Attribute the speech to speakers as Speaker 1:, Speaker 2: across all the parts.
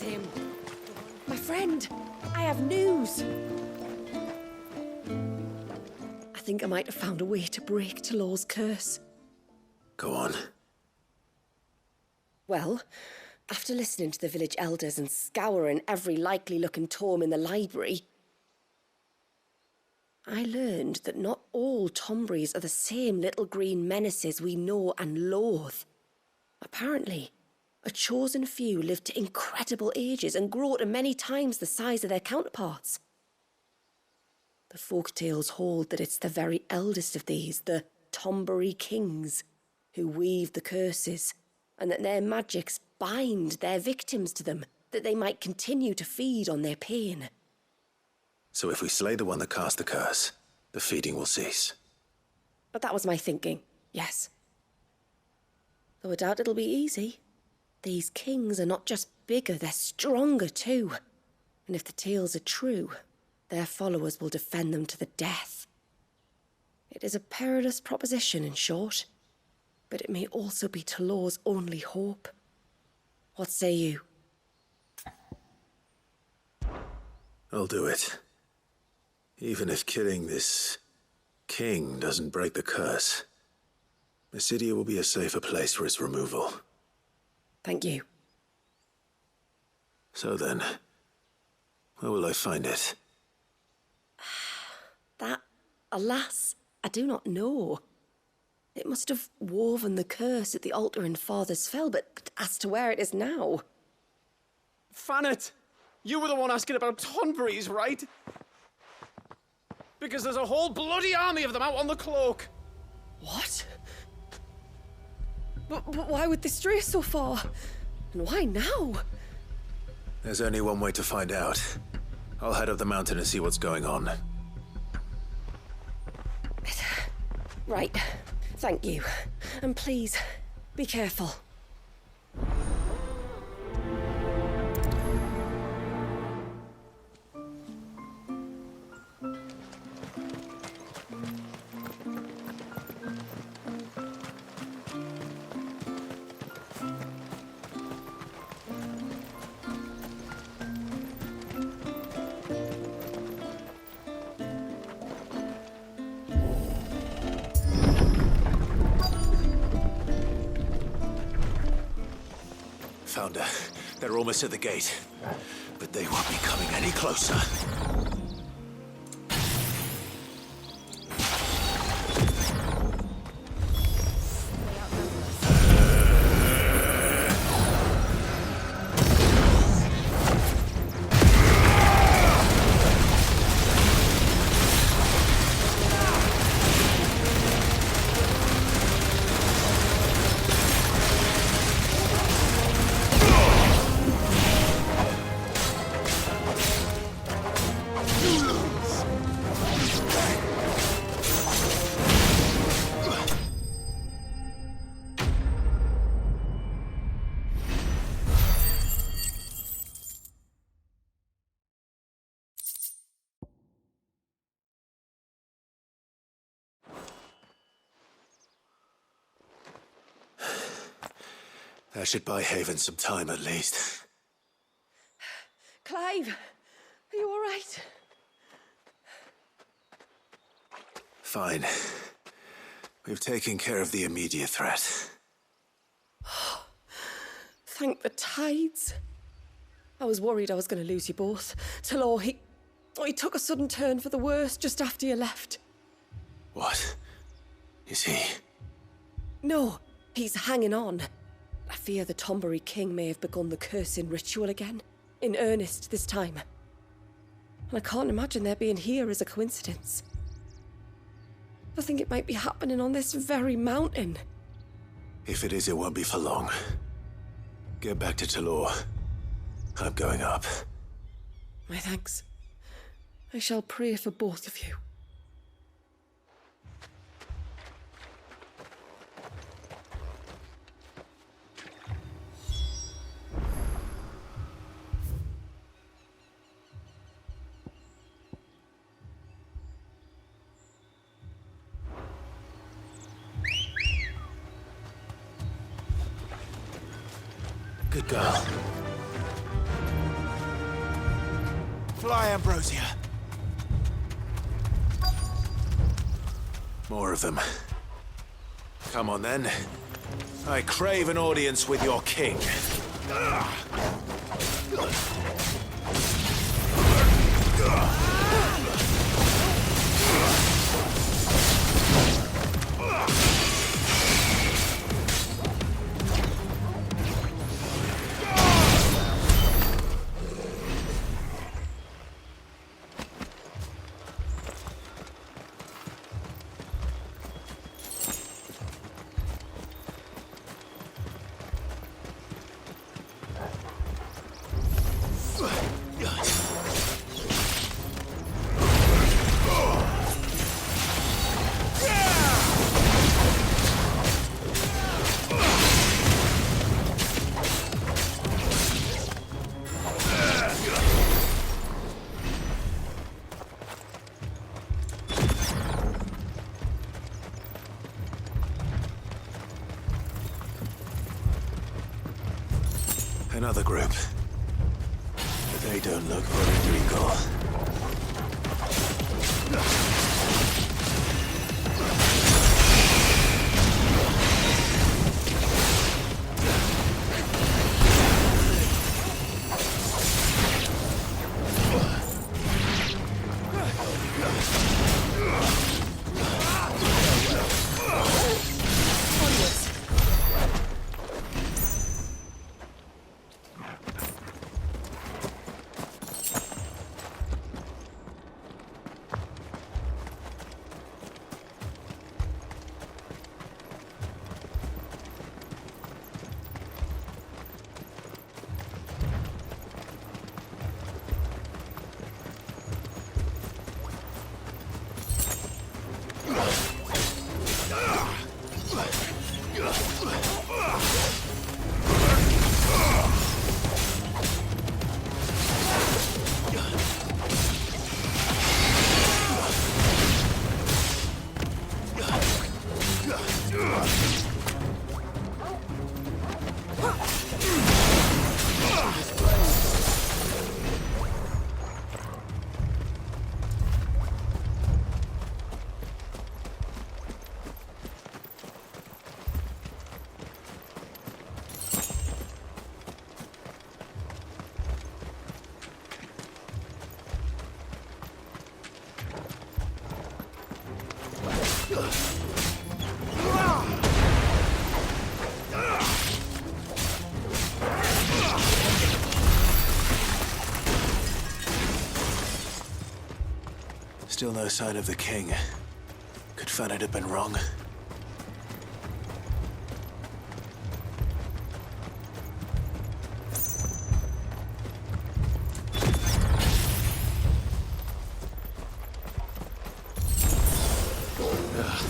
Speaker 1: him. My friend, I have news. I think I might have found a way to break Talor's curse.
Speaker 2: Go on.
Speaker 1: Well, after listening to the village elders and scouring every likely-looking tome in the library, I learned that not all Tonberries are the same little green menaces we know and loathe. Apparently, a chosen few live to incredible ages and grow to many times the size of their counterparts. The folktales hold that it's the very eldest of these, the Tonberry Kings, who weave the curses, and that their magics bind their victims to them, that they might continue to feed on their pain.
Speaker 2: So if we slay the one that cast the curse, the feeding will cease.
Speaker 1: But that was my thinking, yes. Though I doubt it'll be easy. These kings are not just bigger, they're stronger too. And if the tales are true, their followers will defend them to the death. It is a perilous proposition, in short, but it may also be Talor's only hope. What say you?
Speaker 2: I'll do it. Even if killing this king doesn't break the curse, Mysidia will be a safer place for its removal.
Speaker 1: Thank you.
Speaker 2: So then, where will I find it?
Speaker 1: That, alas, I do not know. It must have woven the curse at the altar in Father's Fell, but as to where it is now...
Speaker 3: Fanet! You were the one asking about Tonberries, right? Because there's a whole bloody army of them out on the cloak!
Speaker 1: What? But why would they stray so far? And why now?
Speaker 2: There's only one way to find out. I'll head up the mountain and see what's going on.
Speaker 1: Right. Thank you. And please, be careful.
Speaker 2: Found her. They're almost at the gate. But they won't be coming any closer. That should buy Haven some time at least.
Speaker 1: Clive, are you all right?
Speaker 2: Fine. We've taken care of the immediate threat.
Speaker 1: Thank the tides. I was worried I was going to lose you both. Talor, he took a sudden turn for the worse just after you left.
Speaker 2: What? Is he?
Speaker 1: No, he's hanging on. I fear the Tonberry King may have begun the cursing ritual again. In earnest this time. And I can't imagine their being here as a coincidence. I think it might be happening on this very mountain.
Speaker 2: If it is, it won't be for long. Get back to Talor. I'm going up.
Speaker 1: My thanks. I shall pray for both of you.
Speaker 2: Good girl. Fly, Ambrosia. More of them. Come on, then. I crave an audience with your king. Another group. But they don't look very regal. Still no sign of the king. Could Fanit have been wrong?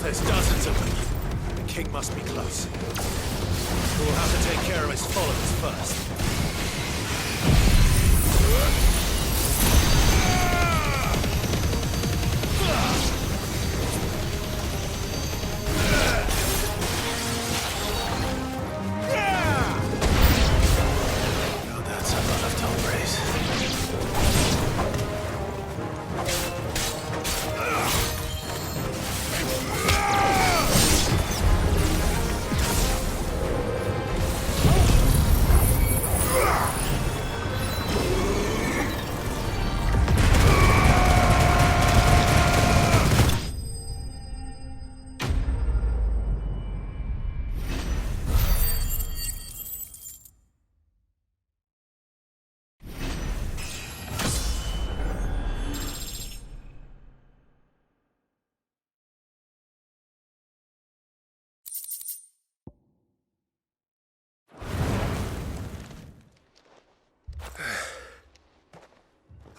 Speaker 2: There's dozens of them. The king must be close. We'll have to take care of his followers first.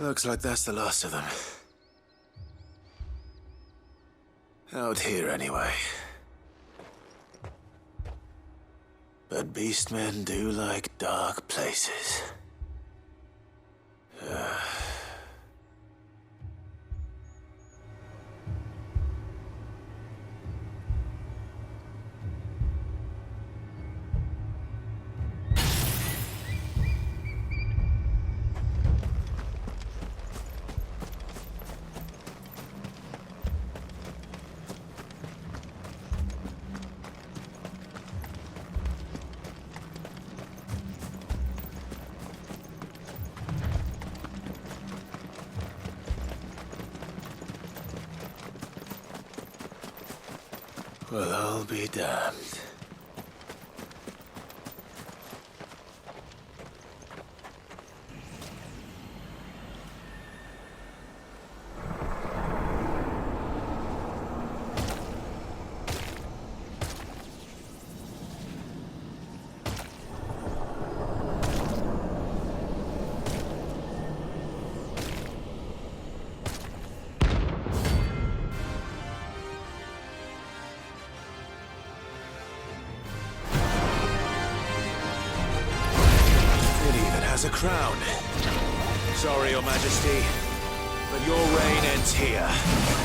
Speaker 2: Looks like that's the last of them. Out here, anyway. But beastmen do like dark places. Well, I'll be damned. A crown. Sorry, Your Majesty, but your reign ends here.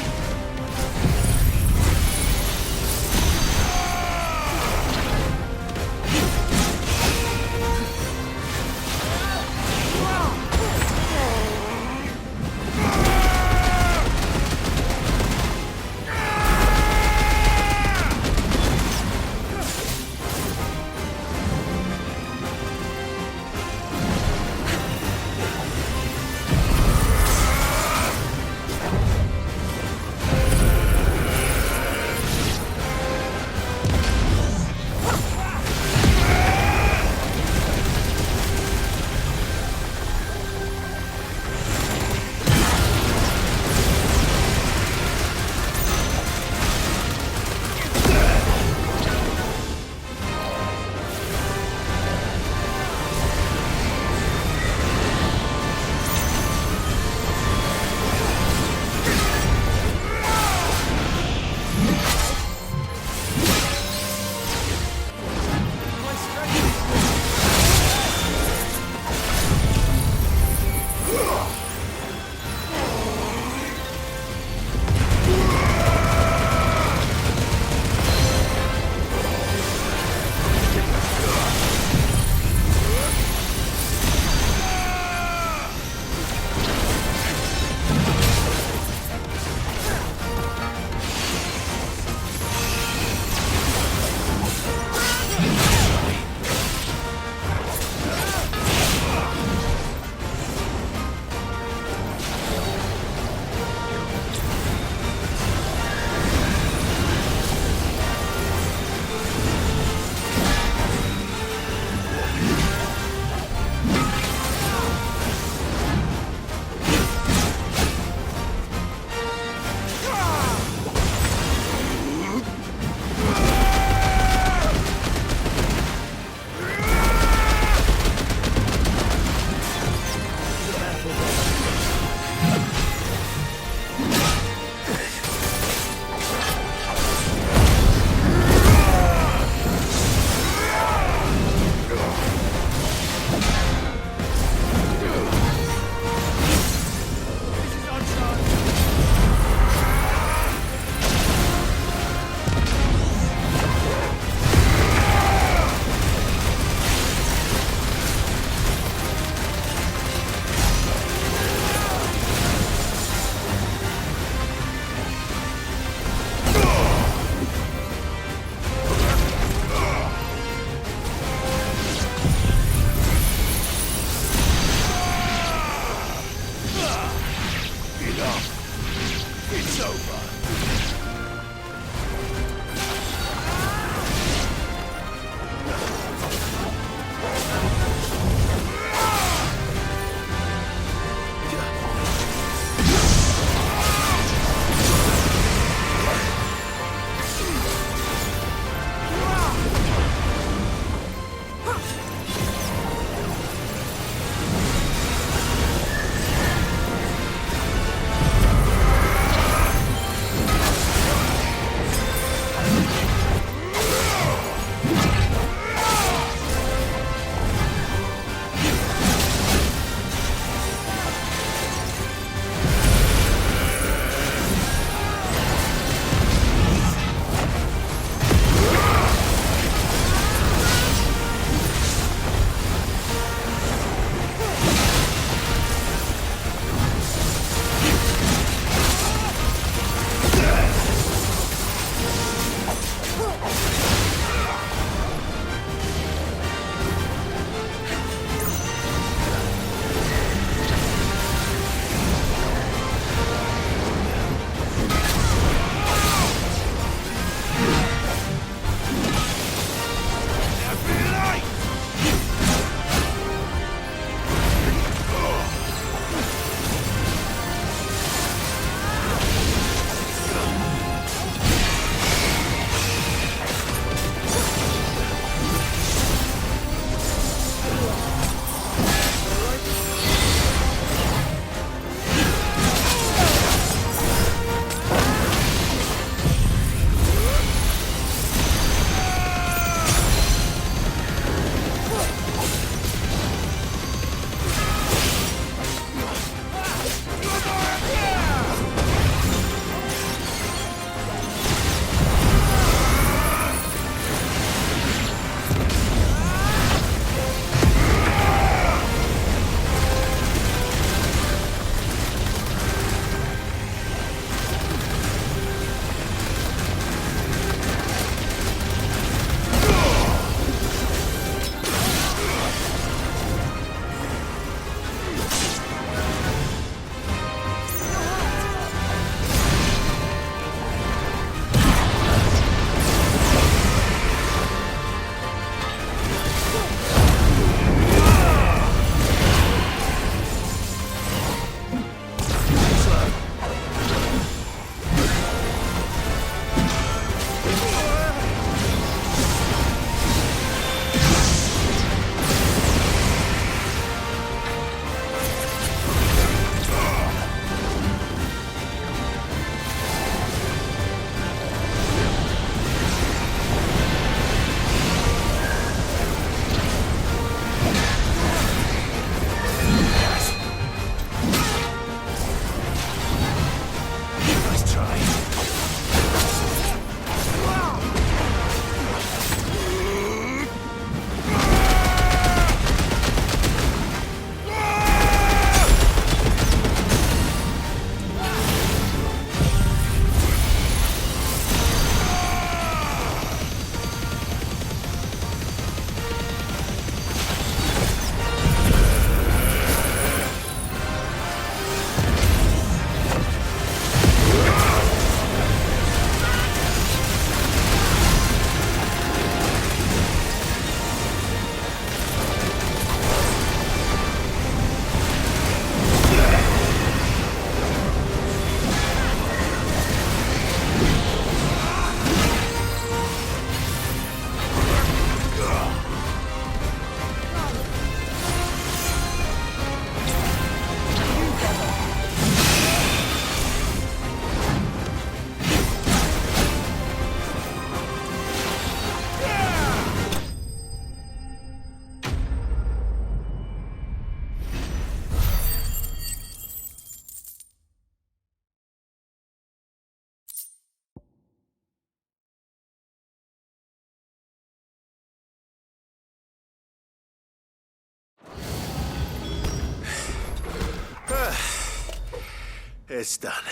Speaker 2: It's done.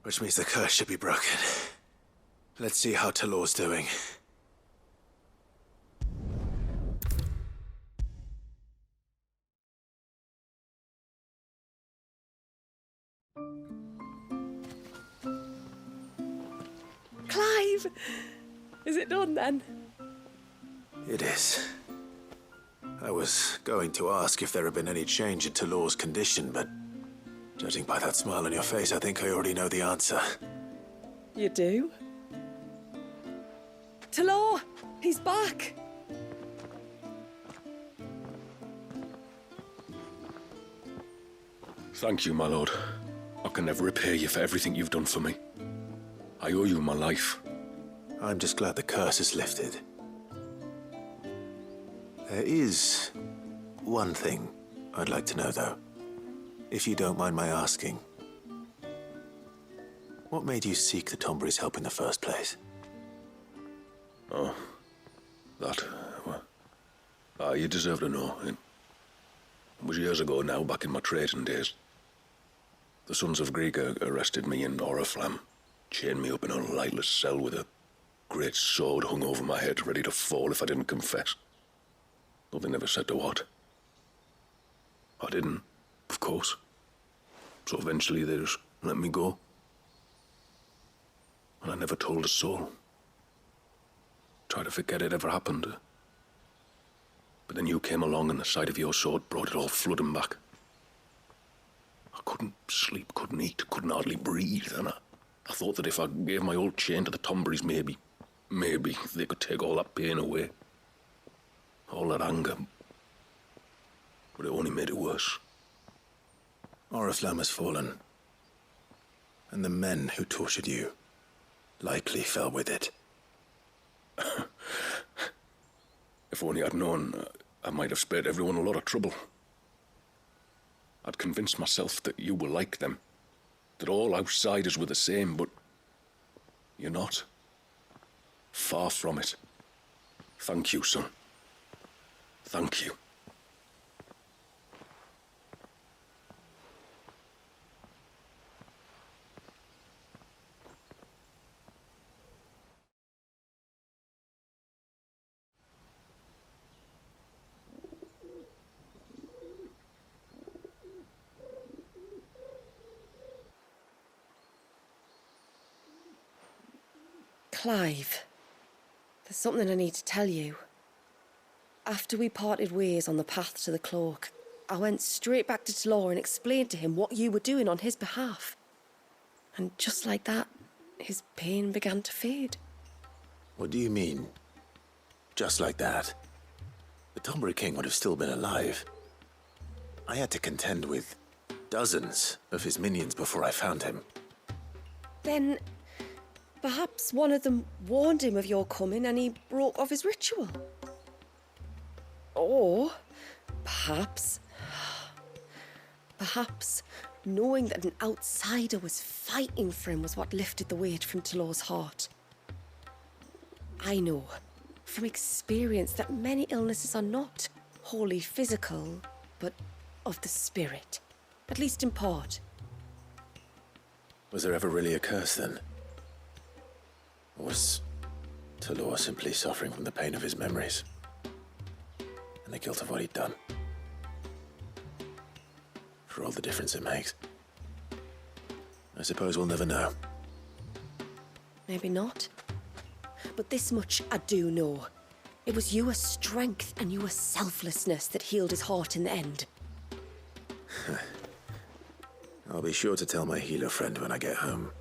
Speaker 2: Which means the curse should be broken. Let's see how Talor's doing.
Speaker 1: Clive! Is it done then?
Speaker 2: It is. I was going to ask if there had been any change in Talor's condition, but judging by that smile on your face, I think I already know the answer.
Speaker 1: You do? Talor! He's back!
Speaker 4: Thank you, my lord. I can never repay you for everything you've done for me. I owe you my life.
Speaker 2: I'm just glad the curse is lifted. There is one thing I'd like to know, though. If you don't mind my asking. What made you seek the Tonberry's help in the first place?
Speaker 4: Oh, that, well, you deserve to know. It was years ago now, back in my trading days. The Sons of Greek arrested me in Oriflamme, chained me up in a lightless cell with a great sword hung over my head, ready to fall if I didn't confess. Though they never said to what. I didn't, of course. So eventually they just let me go. And I never told a soul. Tried to forget it ever happened. But then you came along and the sight of your sword brought it all flooding back. I couldn't sleep, couldn't eat, couldn't hardly breathe, and I thought that if I gave my old chain to the Tonberrys, maybe they could take all that pain away. All that anger. But it only made it worse.
Speaker 2: Oriflamme has fallen. And the men who tortured you likely fell with it.
Speaker 4: If only I'd known, I might have spared everyone a lot of trouble. I'd convinced myself that you were like them, that all outsiders were the same, but you're not. Far from it. Thank you, son. Thank you.
Speaker 1: Clive, there's something I need to tell you. After we parted ways on the path to the cloak, I went straight back to Talor and explained to him what you were doing on his behalf. And just like that, his pain began to fade.
Speaker 2: What do you mean? Just like that? The Tonberry King would have still been alive. I had to contend with dozens of his minions before I found him.
Speaker 1: Then perhaps one of them warned him of your coming and he broke off his ritual. Or perhaps knowing that an outsider was fighting for him was what lifted the weight from Talor's heart. I know from experience that many illnesses are not wholly physical, but of the spirit, at least in part.
Speaker 2: Was there ever really a curse then? Or was Talor simply suffering from the pain of his memories and the guilt of what he'd done? For all the difference it makes. I suppose we'll never know.
Speaker 1: Maybe not. But this much I do know. It was your strength and your selflessness that healed his heart in the end.
Speaker 2: I'll be sure to tell my healer friend when I get home.